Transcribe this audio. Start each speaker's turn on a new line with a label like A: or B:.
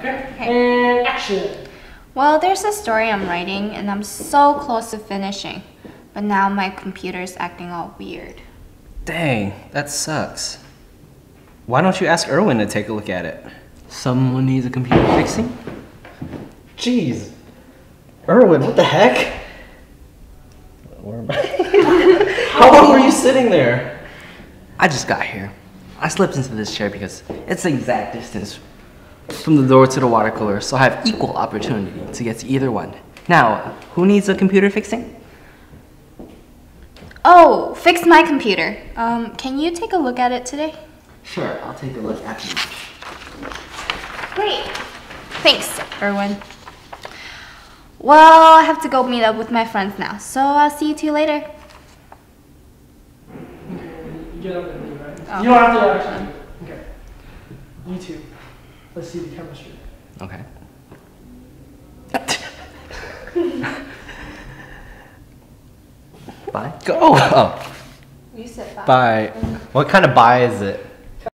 A: Okay. And action.
B: Well, there's a story I'm writing and I'm so close to finishing. But now my computer's acting all weird.
C: Dang, that sucks. Why don't you ask Erwin to take a look at it?
D: Someone needs a computer fixing?
C: Jeez. Erwin, what the heck? Where am I? How long were you sitting there?
D: I just got here. I slipped into this chair because it's the exact distance from the door to the water cooler, so I have equal opportunity to get to either one. Now, who needs a computer fixing?
B: Oh, fix my computer. Can you take a look at it today?
D: Sure, I'll take a look after you.
B: Great. Thanks, Erwin. Well, I have to go meet up with my friends now, so I'll see you two later.
A: Okay, you get up and leave, right?
B: Oh.
A: You don't have to actually. Okay. You two. Let's see the chemistry.
D: Okay. Bye.
C: Go. Oh.
B: You said bye.
C: Bye. What kind of bye is it?